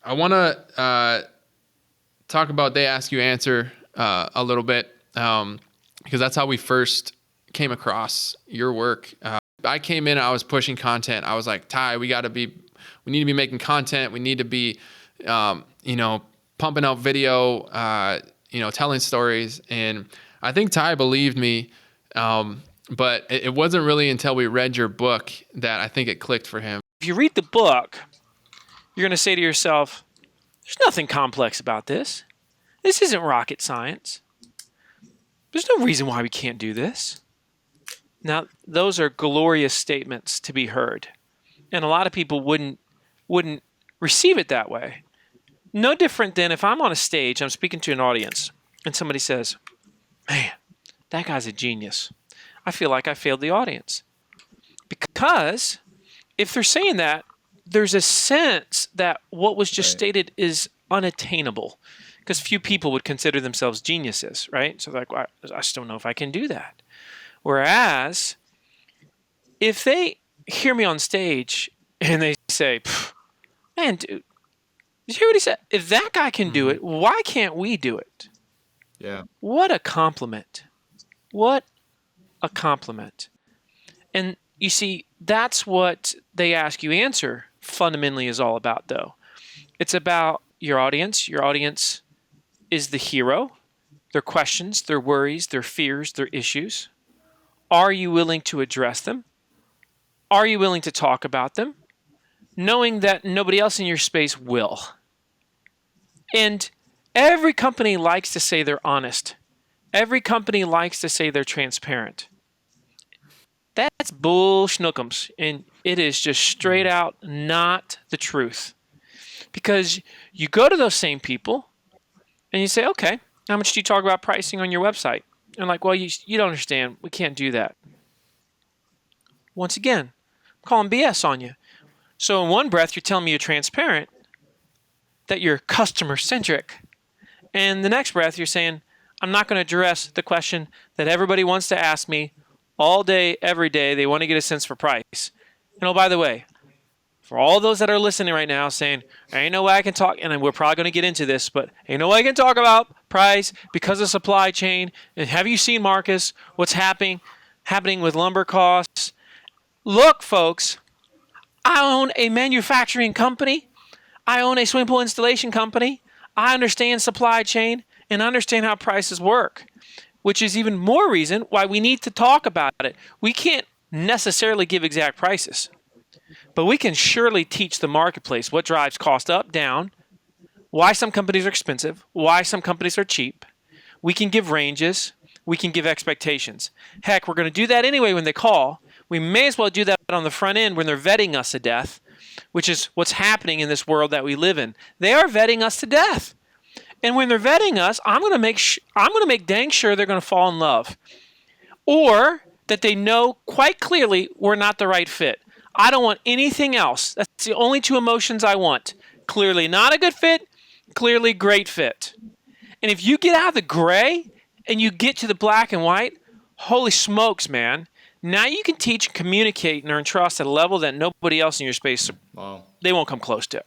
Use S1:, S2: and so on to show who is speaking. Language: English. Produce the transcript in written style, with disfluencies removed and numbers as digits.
S1: I want to talk about They Ask You Answer a little bit because that's how we first came across your work. I came in, I was pushing content. I was like, Ty, we need to be making content. We need to be, pumping out video, telling stories. And I think Ty believed me. But it wasn't really until we read your book that I think it clicked for him.
S2: If you read the book, you're going to say to yourself, there's nothing complex about this. This isn't rocket science. There's no reason why we can't do this. Now, those are glorious statements to be heard. And a lot of people wouldn't receive it that way. No different than if I'm on a stage, I'm speaking to an audience, and somebody says, man, that guy's a genius. I feel like I failed the audience. Because if they're saying that, there's a sense that what was just stated is unattainable. Because few people would consider themselves geniuses, right? So like, well, I just don't know if I can do that. Whereas, if they hear me on stage and they say, man, dude, did you hear what he said? If that guy can do it, why can't we do it?
S1: Yeah.
S2: What a compliment. What a compliment. And you see, that's what They Ask You Answer fundamentally is all about, though. It's about your audience. Your audience is the hero. Their questions, their worries, their fears, their issues. Are you willing to address them? Are you willing to talk about them? Knowing that nobody else in your space will. And every company likes to say they're honest. Every company likes to say they're transparent. That's bull schnookums, and it is just straight out not the truth. Because you go to those same people and you say, okay, how much do you talk about pricing on your website? And like, well, you don't understand. We can't do that. Once again, I'm calling BS on you. So in one breath, you're telling me you're transparent, that you're customer-centric. And the next breath, you're saying, I'm not going to address the question that everybody wants to ask me all day, every day. They want to get a sense for price. And oh, by the way, for all those that are listening right now saying, ain't no way I can talk, and we're probably going to get into this, but ain't no way I can talk about price because of supply chain. And have you seen, Marcus, what's happening with lumber costs? Look, folks, I own a manufacturing company. I own a swimming pool installation company. I understand supply chain and understand how prices work, which is even more reason why we need to talk about it. We can't necessarily give exact prices, but we can surely teach the marketplace what drives cost up, down, why some companies are expensive, why some companies are cheap. We can give ranges. We can give expectations. Heck, we're going to do that anyway when they call. We may as well do that on the front end when they're vetting us to death, which is what's happening in this world that we live in. They are vetting us to death. And when they're vetting us, I'm going to make dang sure they're going to fall in love, or that they know quite clearly we're not the right fit. I don't want anything else. That's the only two emotions I want. Clearly not a good fit, clearly great fit. And if you get out of the gray and you get to the black and white, holy smokes, man. Now you can teach, communicate, and earn trust at a level that nobody else in your space, they won't come close to.